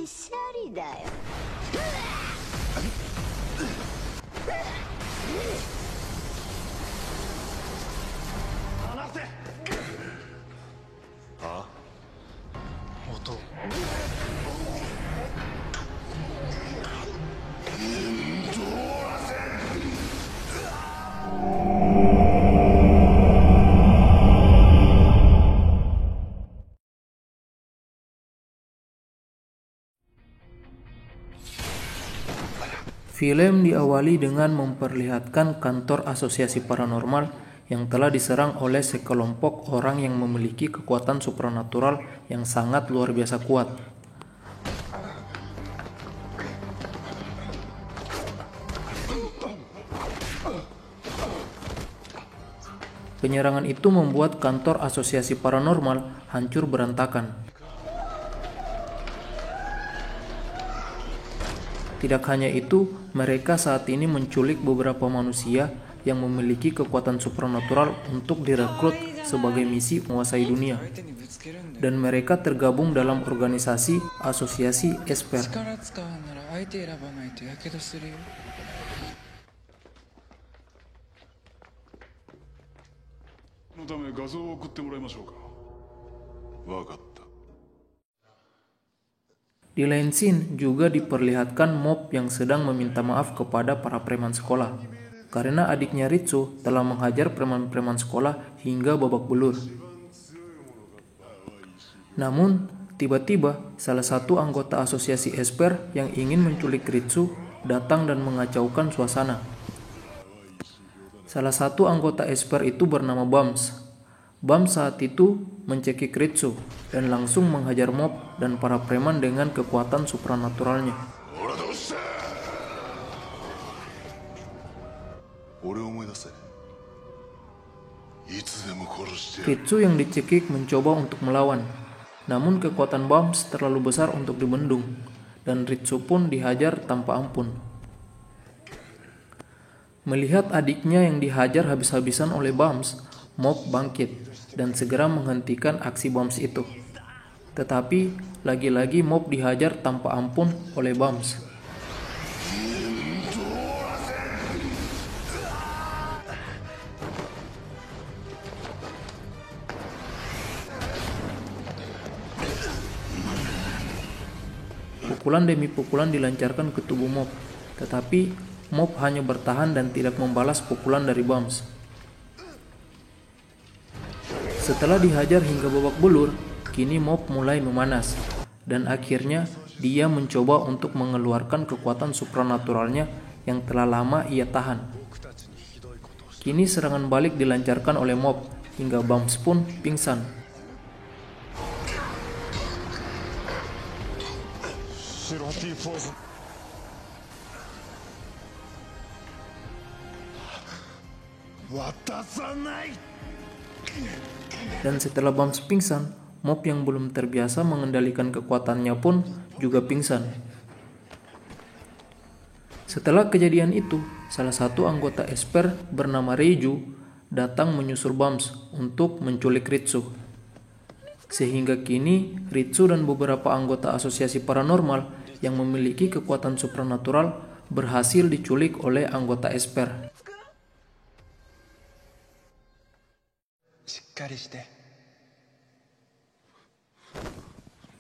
シャリだよ。離せ。あ？音。Film diawali dengan memperlihatkan kantor asosiasi paranormal yang telah diserang oleh sekelompok orang yang memiliki kekuatan supranatural yang sangat luar biasa kuat. Penyerangan itu membuat kantor asosiasi paranormal hancur berantakan. Tidak hanya itu, mereka saat ini menculik beberapa manusia yang memiliki kekuatan supranatural untuk direkrut sebagai misi menguasai dunia. Dan mereka tergabung dalam organisasi Asosiasi Esper. Di lain scene juga diperlihatkan Mob yang sedang meminta maaf kepada para preman sekolah karena adiknya Ritsu telah menghajar preman-preman sekolah hingga babak belur. Namun, tiba-tiba salah satu anggota asosiasi Esper yang ingin menculik Ritsu datang dan mengacaukan suasana. Salah satu anggota Esper itu bernama Bams. Bams saat itu mencekik Ritsu dan langsung menghajar Mob dan para preman dengan kekuatan supranaturalnya. Ritsu yang dicekik mencoba untuk melawan, namun kekuatan Bams terlalu besar untuk dibendung, dan Ritsu pun dihajar tanpa ampun. Melihat adiknya yang dihajar habis-habisan oleh Bams, Mob bangkit dan segera menghentikan aksi Bams itu. Tetapi lagi-lagi Mob dihajar tanpa ampun oleh Bams. Pukulan demi pukulan dilancarkan ke tubuh Mob, tetapi Mob hanya bertahan dan tidak membalas pukulan dari Bams. Setelah dihajar hingga babak belur, kini Mob mulai memanas, dan akhirnya dia mencoba untuk mengeluarkan kekuatan supranaturalnya yang telah lama ia tahan. Kini serangan balik dilancarkan oleh Mob, hingga Bams pun pingsan. Dan setelah Bams pingsan, Mob yang belum terbiasa mengendalikan kekuatannya pun juga pingsan. Setelah kejadian itu, salah satu anggota Esper bernama Reiju datang menyusul Bams untuk menculik Ritsu. Sehingga kini Ritsu dan beberapa anggota asosiasi paranormal yang memiliki kekuatan supranatural berhasil diculik oleh anggota Esper.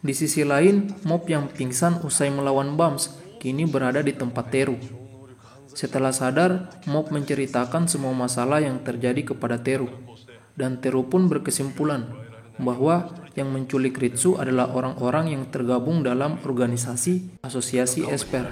Di sisi lain, Mob yang pingsan usai melawan Bams kini berada di tempat Teru. Setelah sadar, Mob menceritakan semua masalah yang terjadi kepada Teru, dan Teru pun berkesimpulan bahwa yang menculik Ritsu adalah orang-orang yang tergabung dalam organisasi Asosiasi Esper.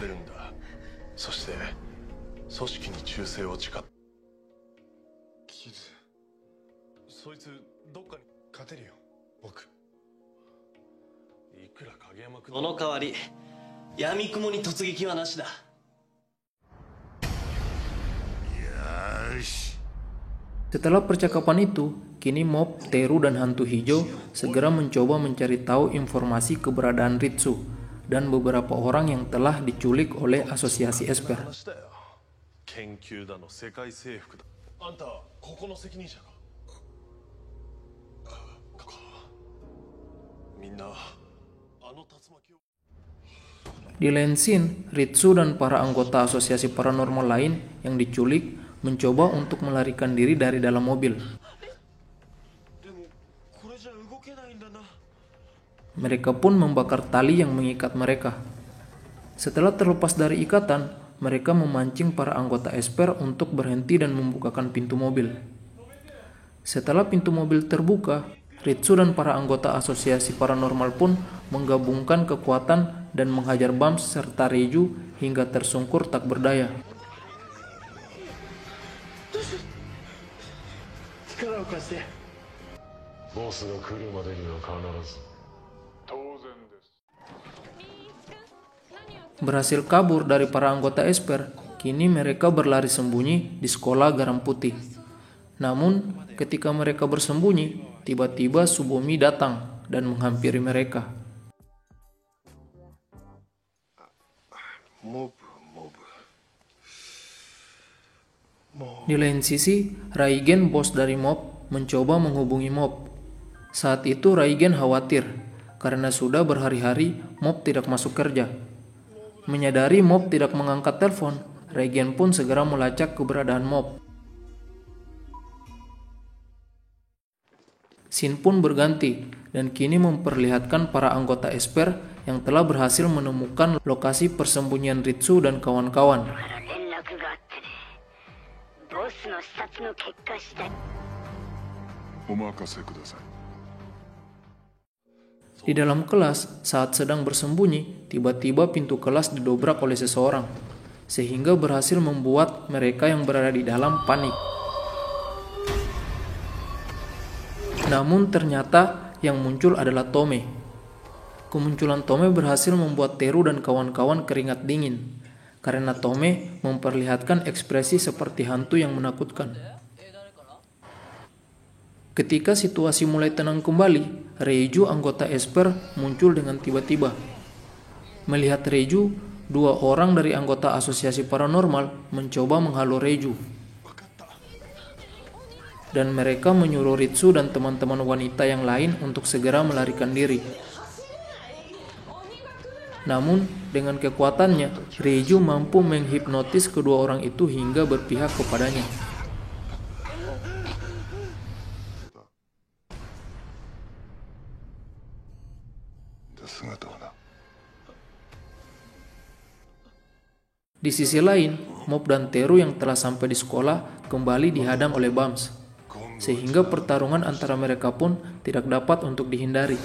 Setelah percakapan itu, kini Mob, Teru, dan Hantu Hijau segera mencoba mencari tahu informasi keberadaan Ritsu dan beberapa orang yang telah diculik oleh Asosiasi Esper. Di lain scene, Ritsu dan para anggota asosiasi paranormal lain yang diculik mencoba untuk melarikan diri dari dalam mobil. Mereka pun membakar tali yang mengikat mereka. Setelah terlepas dari ikatan, mereka memancing para anggota Esper untuk berhenti dan membukakan pintu mobil. Setelah pintu mobil terbuka, Ritsu dan para anggota asosiasi paranormal pun menggabungkan kekuatan dan menghajar Bams serta Reiju hingga tersungkur tak berdaya. Berhasil kabur dari para anggota Esper, kini mereka berlari sembunyi di sekolah Garam Putih. Namun, ketika mereka bersembunyi, tiba-tiba Tsubomi datang dan menghampiri mereka. Di lain sisi, Raigen, bos dari Mob, mencoba menghubungi Mob. Saat itu Raigen khawatir, karena sudah berhari-hari Mob tidak masuk kerja. Menyadari Mob tidak mengangkat telepon, Raigen pun segera melacak keberadaan Mob. Scene pun berganti, dan kini memperlihatkan para anggota Esper yang telah berhasil menemukan lokasi persembunyian Ritsu dan kawan-kawan. Di dalam kelas, saat sedang bersembunyi, tiba-tiba pintu kelas didobrak oleh seseorang, sehingga berhasil membuat mereka yang berada di dalam panik. Namun ternyata yang muncul adalah Tome. Kemunculan Tome berhasil membuat Teru dan kawan-kawan keringat dingin, karena Tome memperlihatkan ekspresi seperti hantu yang menakutkan. Ketika situasi mulai tenang kembali, Reiju, anggota Esper, muncul dengan tiba-tiba. Melihat Reiju, dua orang dari anggota asosiasi paranormal mencoba menghalau Reiju. Dan mereka menyuruh Ritsu dan teman-teman wanita yang lain untuk segera melarikan diri. Namun, dengan kekuatannya, Reiju mampu menghipnotis kedua orang itu hingga berpihak kepadanya. Di sisi lain, Mob dan Teru yang telah sampai di sekolah kembali dihadang oleh Bams, sehingga pertarungan antara mereka pun tidak dapat untuk dihindari.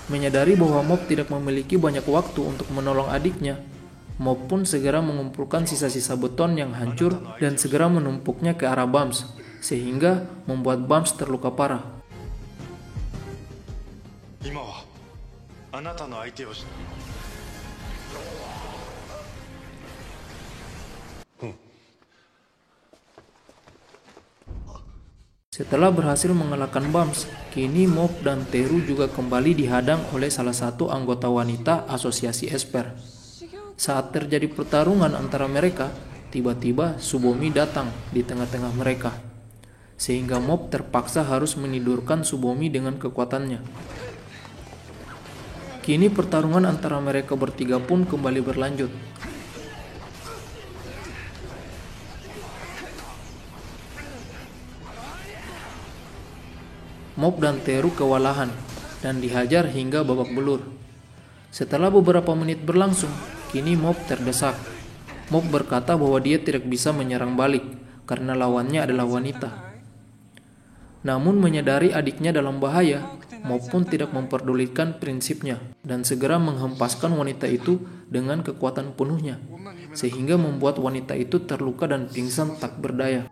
Menyadari bahwa Mob tidak memiliki banyak waktu untuk menolong adiknya, Mob pun segera mengumpulkan sisa-sisa beton yang hancur dan segera menumpuknya ke arah Bams, sehingga membuat Bams terluka parah. Setelah berhasil mengalahkan Bams, kini Mob dan Teru juga kembali dihadang oleh salah satu anggota wanita asosiasi Esper. Saat terjadi pertarungan antara mereka, tiba-tiba Tsubomi datang di tengah-tengah mereka, sehingga Mob terpaksa harus menidurkan Tsubomi dengan kekuatannya. Kini pertarungan antara mereka bertiga pun kembali berlanjut. Mob dan Teru kewalahan dan dihajar hingga babak belur. Setelah beberapa menit berlangsung, kini Mob terdesak. Mob berkata bahwa dia tidak bisa menyerang balik karena lawannya adalah wanita. Namun menyadari adiknya dalam bahaya, Mob pun tidak memperdulikan prinsipnya dan segera menghempaskan wanita itu dengan kekuatan penuhnya, sehingga membuat wanita itu terluka dan pingsan tak berdaya.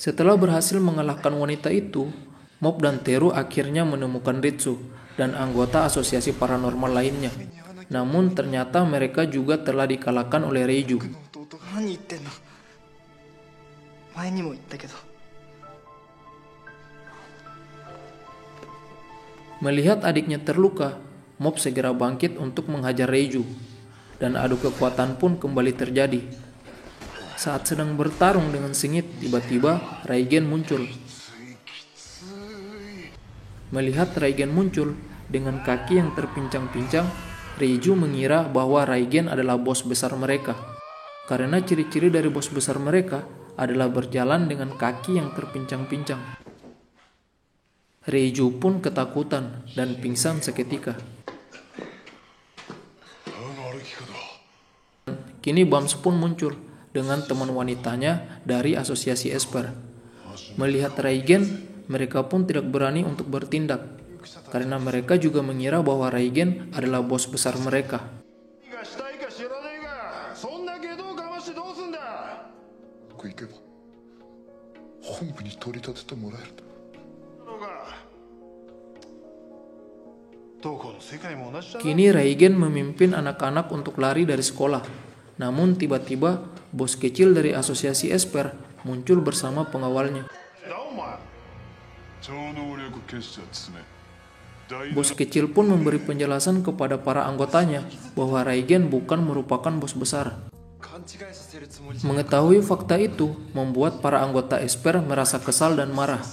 Setelah berhasil mengalahkan wanita itu, Mob dan Teru akhirnya menemukan Ritsu dan anggota asosiasi paranormal lainnya. Namun ternyata mereka juga telah dikalahkan oleh Reiju. Melihat adiknya terluka, Mob segera bangkit untuk menghajar Reiju, dan adu kekuatan pun kembali terjadi. Saat sedang bertarung dengan sengit, tiba-tiba Raigen muncul. Melihat Raigen muncul dengan kaki yang terpincang-pincang, Reiju mengira bahwa Raigen adalah bos besar mereka. Karena ciri-ciri dari bos besar mereka adalah berjalan dengan kaki yang terpincang-pincang. Reiju pun ketakutan dan pingsan seketika. Kini Bams pun muncul dengan teman wanitanya dari asosiasi Esper. Melihat Raigen, mereka pun tidak berani untuk bertindak, karena mereka juga mengira bahwa Raigen adalah bos besar mereka. Kini Raigen memimpin anak-anak untuk lari dari sekolah. Namun tiba-tiba bos kecil dari asosiasi Esper muncul bersama pengawalnya. Bos kecil pun memberi penjelasan kepada para anggotanya bahwa Raigen bukan merupakan bos besar. Mengetahui fakta itu membuat para anggota Esper merasa kesal dan marah.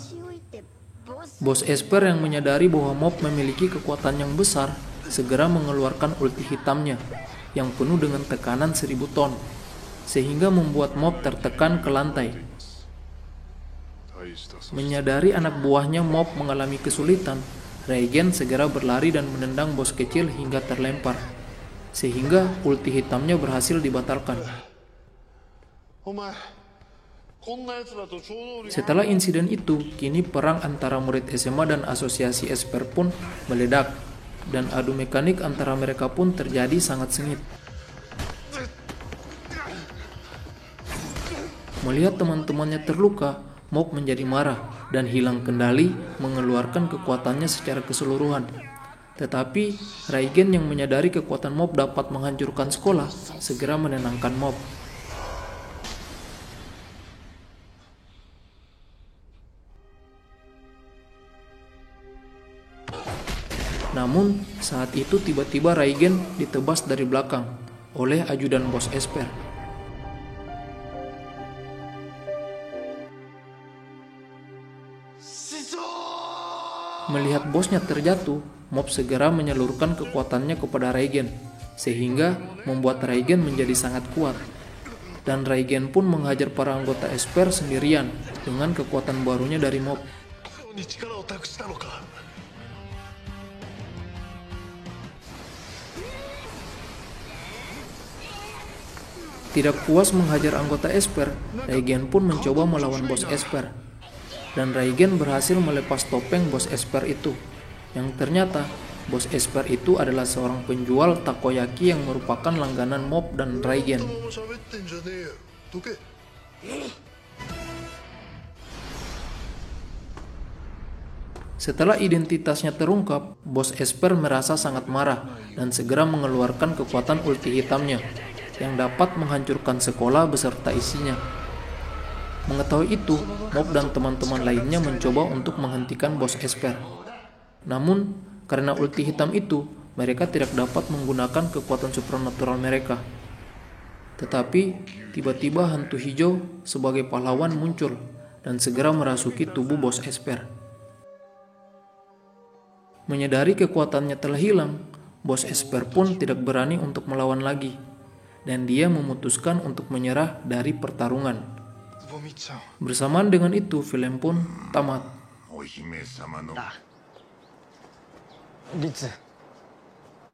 Bos Esper yang menyadari bahwa Mob memiliki kekuatan yang besar segera mengeluarkan ulti hitamnya yang penuh dengan tekanan 1000 ton, sehingga membuat Mob tertekan ke lantai. Menyadari anak buahnya Mob mengalami kesulitan, Raigen segera berlari dan menendang bos kecil hingga terlempar, sehingga ulti hitamnya berhasil dibatalkan. Setelah insiden itu, kini perang antara murid SMA dan asosiasi Esper pun meledak, dan adu mekanik antara mereka pun terjadi sangat sengit. Melihat teman-temannya terluka, Mob menjadi marah dan hilang kendali, mengeluarkan kekuatannya secara keseluruhan. Tetapi Raigen yang menyadari kekuatan Mob dapat menghancurkan sekolah, segera menenangkan Mob. Namun, saat itu tiba-tiba Raigen ditebas dari belakang oleh ajudan bos Esper. Melihat bosnya terjatuh, Mob segera menyalurkan kekuatannya kepada Raigen, sehingga membuat Raigen menjadi sangat kuat. Dan Raigen pun menghajar para anggota Esper sendirian dengan kekuatan barunya dari Mob. Tidak puas menghajar anggota Esper, Raigen pun mencoba melawan bos Esper. Dan Raigen berhasil melepas topeng bos Esper itu, yang ternyata bos Esper itu adalah seorang penjual takoyaki yang merupakan langganan Mob dan Raigen. Setelah identitasnya terungkap, bos Esper merasa sangat marah dan segera mengeluarkan kekuatan ulti hitamnya yang dapat menghancurkan sekolah beserta isinya. Mengetahui itu, Mob dan teman-teman lainnya mencoba untuk menghentikan bos Esper. Namun, karena ulti hitam itu, mereka tidak dapat menggunakan kekuatan supernatural mereka. Tetapi, tiba-tiba hantu hijau sebagai pahlawan muncul dan segera merasuki tubuh bos Esper. Menyadari kekuatannya telah hilang, bos Esper pun tidak berani untuk melawan lagi, dan dia memutuskan untuk menyerah dari pertarungan. Bersamaan dengan itu, film pun tamat.